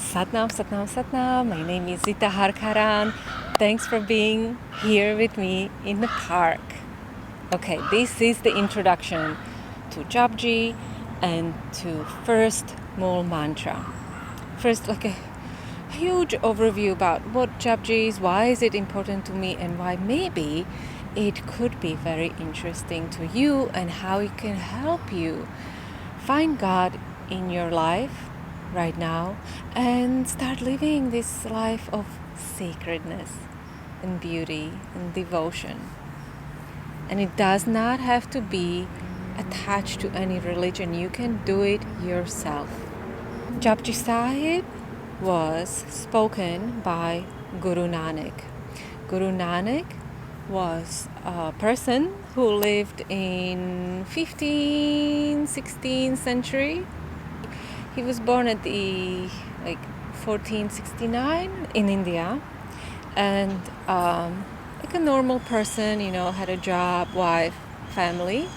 Satnam, Satnam, Satnam. My name is Zita Harkaran. Thanks for being here with me in the park. Okay, this is the introduction to Japji and to first Mool mantra. First, like a huge overview about what Japji is, why is it important to me, and why maybe it could be very interesting to you and how it can help you find God in your life right now and start living this life of sacredness and beauty and devotion. And it does not have to be attached to any religion. You can do it yourself. Japji Sahib was spoken by Guru Nanak. Guru Nanak was a person who lived in 15th, 16th century. He was born at the 1469 in India, and like a normal person, had a job, wife, family.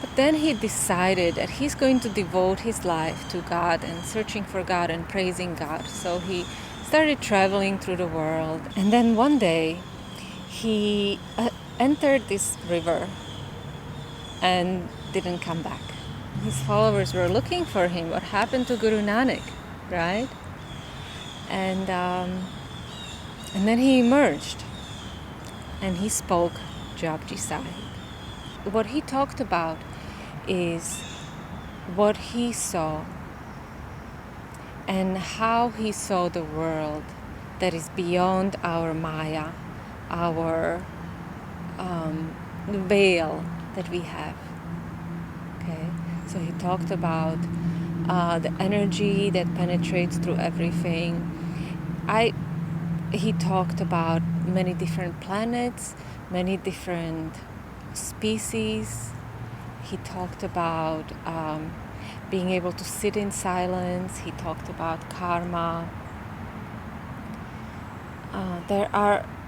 But then he decided that he's going to devote his life to God and searching for God and praising God. So he started traveling through the world, and then one day he entered this river and didn't come back. His followers were looking for him. What happened to Guru Nanak, right? And then he emerged and he spoke Japji Sahib. What he talked about is what he saw and how he saw the world that is beyond our Maya, our veil that we have. Okay, so he talked about the energy that penetrates through everything. He talked about many different planets, many different species. He talked about being able to sit in silence. He talked about karma.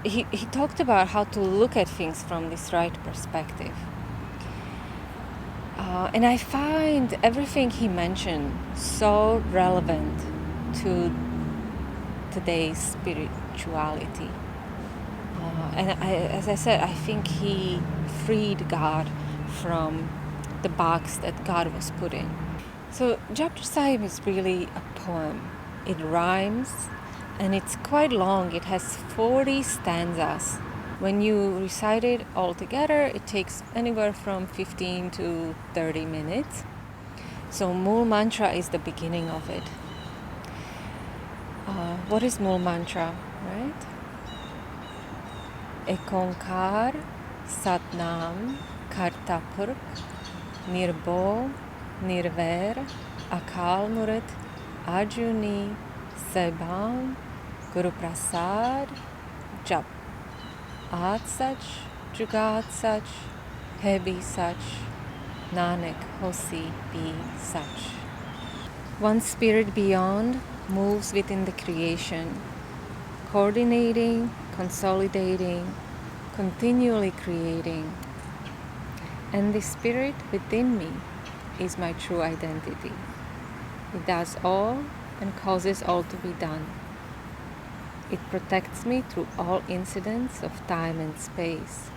He talked about how to look at things from this right perspective. And I find everything he mentioned so relevant to today's spirituality. As I said, I think he freed God from the box that God was put in. So Japji Sahib is really a poem. It rhymes and it's quite long. It has 40 stanzas. When you recite it all together, it takes anywhere from 15 to 30 minutes. So Mool mantra is the beginning of it. What is Mool mantra, right? Ek Onkar Satnam Karta Purkh Nirbho Nirvair Akal Murat Ajuni Saibam Guru Prasad Jap Aat Sach Jugat Sach Hai Bhi Sach Nanak Hosi Bhi Sach. One spirit beyond moves within the creation, coordinating, consolidating, continually creating. And the spirit within me is my true identity. It does all and causes all to be done. It protects me through all incidents of time and space.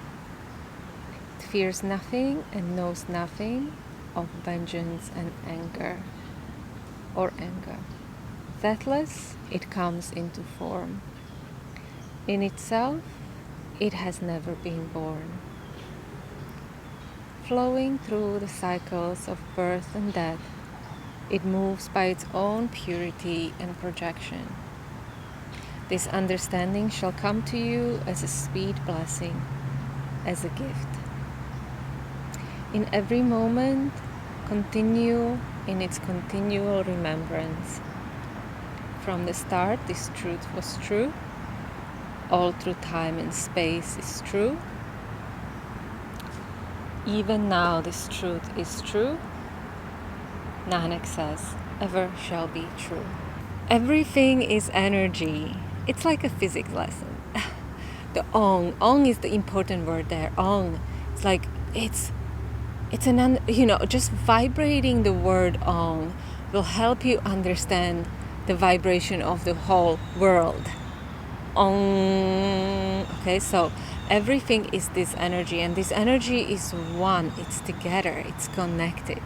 It fears nothing and knows nothing of vengeance and anger. Deathless, it comes into form. In itself, it has never been born. Flowing through the cycles of birth and death, it moves by its own purity and projection. This understanding shall come to you as a sweet blessing, as a gift. In every moment, continue in its continual remembrance. From the start, this truth was true. All through time and space is true. Even now, this truth is true. Nanak says, ever shall be true. Everything is energy. It's like a physics lesson. The ong is the important word there. Ong. It's like, just vibrating the word ong will help you understand the vibration of the whole world. Okay, so everything is this energy, and this energy is one, it's together, it's connected.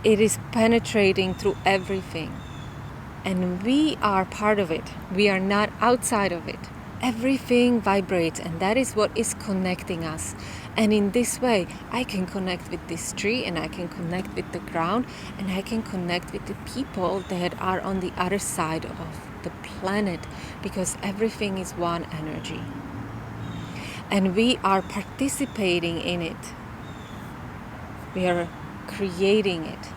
It is penetrating through everything, and we are part of it. We are not outside of it. Everything vibrates, and that is what is connecting us. And in this way, I can connect with this tree, and I can connect with the ground, and I can connect with the people that are on the other side of the planet, because everything is one energy. And we are participating in it. We are creating it.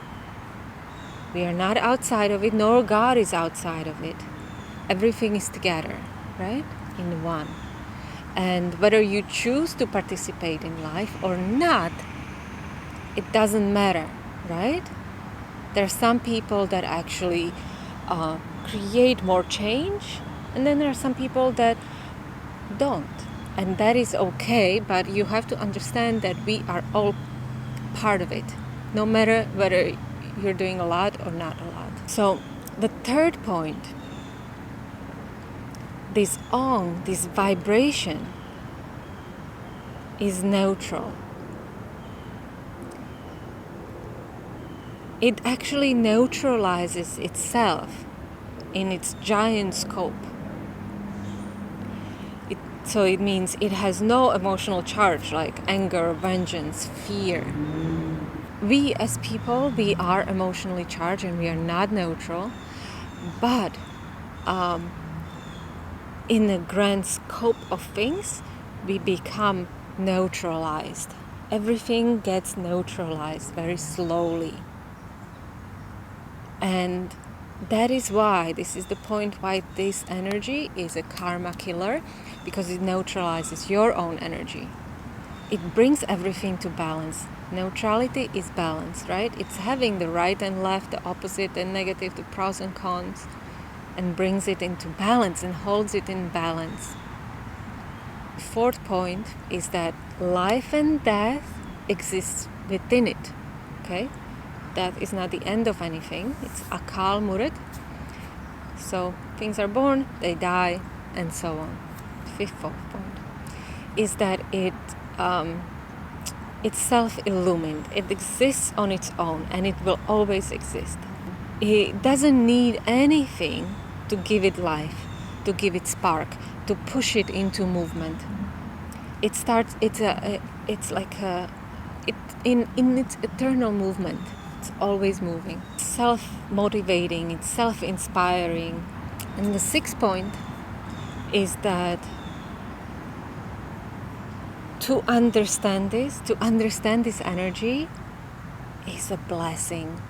We are not outside of it, nor God is outside of it. Everything is together, right? In one. And whether you choose to participate in life or not, it doesn't matter, right? There are some people that actually create more change, and then there are some people that don't. And that is okay, but you have to understand that we are all part of it, no matter whether you're doing a lot or not a lot. So the third point, this Om, this vibration, is neutral. It actually neutralizes itself in its giant scope. So it means it has no emotional charge like anger, vengeance, fear. We as people, we are emotionally charged and we are not neutral, but in the grand scope of things, we become neutralized. Everything gets neutralized very slowly. And that is why, this is the point why this energy is a karma killer, because it neutralizes your own energy. It brings everything to balance. Neutrality is balance, right? It's having the right and left, the opposite and negative, the pros and cons, and brings it into balance and holds it in balance. Fourth point is that life and death exists within it, okay? Death is not the end of anything. It's akal murat. So things are born, they die, and so on. Fifth point is that it's self-illumined. It exists on its own, and it will always exist. It doesn't need anything to give it life, to give it spark, to push it into movement. It starts. It's in its eternal movement. It's always moving. It's self-motivating. It's self-inspiring. And the sixth point is that to understand this energy is a blessing.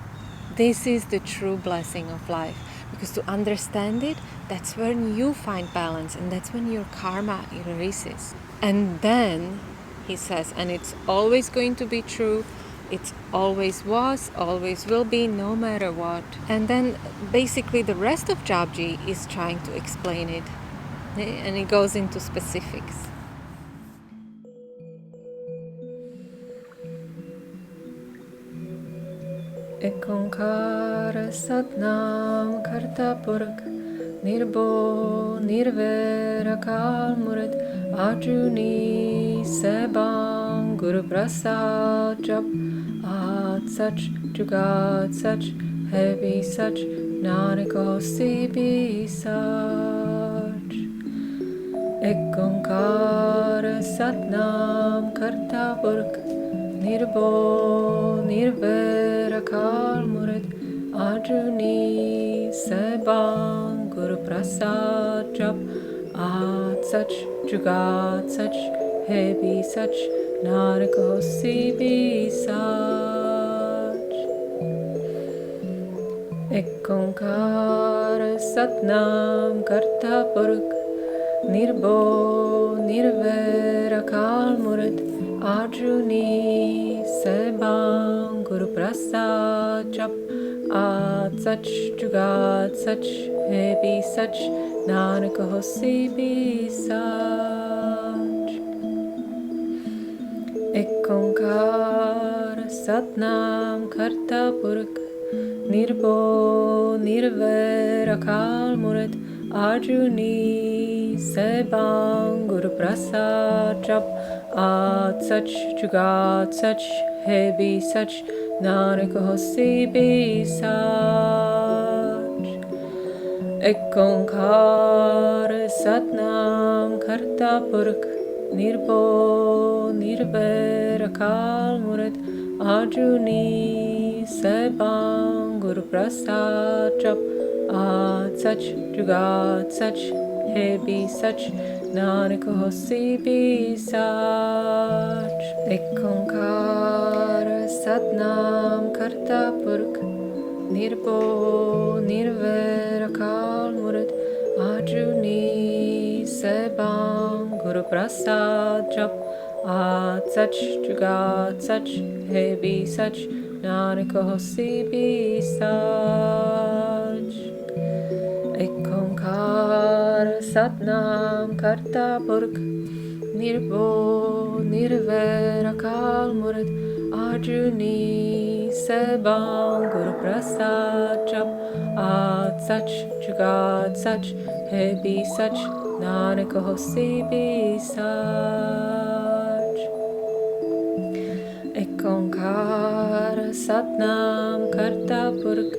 This is the true blessing of life. Because to understand it, that's when you find balance, and that's when your karma erases. And then, he says, and it's always going to be true, it always was, always will be, no matter what. And then basically the rest of Japji is trying to explain it. And it goes into specifics. Ek onkar satnam karta purak nirbo nirvera kal murat ajuni sebang guru prasad jap at sach jugat sach heavy sach nanako sibi sach. Ek onkar satnam karta purak nirbo nirvera kal murat ajuni sebang guru prasad jap at sach jugat sach hebi sach narko sibi sach. Ek onkar satnam karta purak nirbo nirvera kal murat ajuni sebang guru prasad jap at sach jugat sach hebi sach nanak hosi bi sach. Ek onkar satnam karta purak Nirbo Nirvera Akal Murat Arjuni Sebang Guru Prasad Jap Ad Sach Jugat Sach Hebi Sach Nanak Hosi Bi Sach Ek Onkar Satnam Karta Purk Nirbo Nirvera Akal Murat Arjuni Sebang Guru Prasad Jap Ad Sach Jugat Sach Hebi Sach Nanak Hosi Bi Sach Ek Onkar Satnam Karta Purk Nirbo Nirvera Akal Murat Arjuni Sebang Guru Prasad Jap Ad Sach Jugat Sach Hebi Sach Nanak Hosi Bi Sach Ek Onkar Satnam Karta Purk Nirbo Nirvera Akal Murat Arjuni Sebang Guru Prasad Jap Ad Sach Jugat Sach Hebi Sach Nanak Hosi Bi Sach Ek Onkar Satnam Karta Purk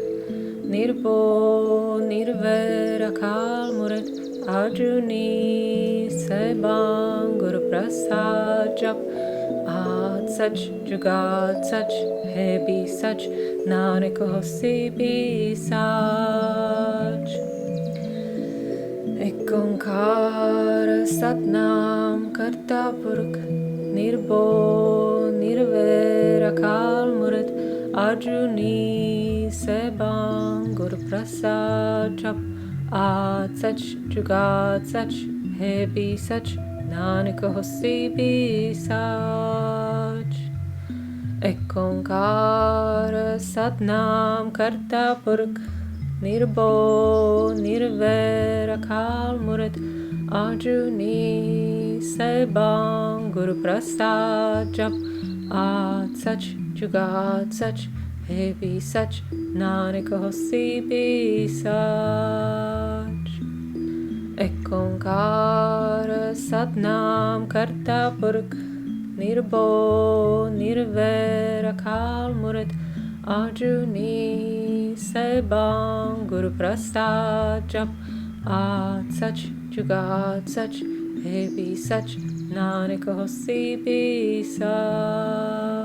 Nirbo Nirvera Akal Murat Arjuni Sebang Guru Prasad Jap Ad Sach Jugat Sach Hebi Sach Nanak Hosi Bi Sach Ek Onkar Satnam Karta Purk Nirbo Nirvera Akal Murat Arjuni Sebang Guru Prasad Jap Ad Sach Jugat Sach Hebi Sach Nanak Hosi Bi Sach Ek Onkar Satnam Karta Purk Nirbo Nirvera Akal Murat Arjuni Sebang Guru Prasad Jap Ad Sach Jugat Sach Hebi Sach Nanak Hosi Bi Sach Ek Onkar Satnam Karta Purk Nirbo Nirvera Akal Murat Arjuni Sebang Guru Prasad Jap Ad Sach Jugat Sach Hebi Sach Nanak Hosi Bi Sach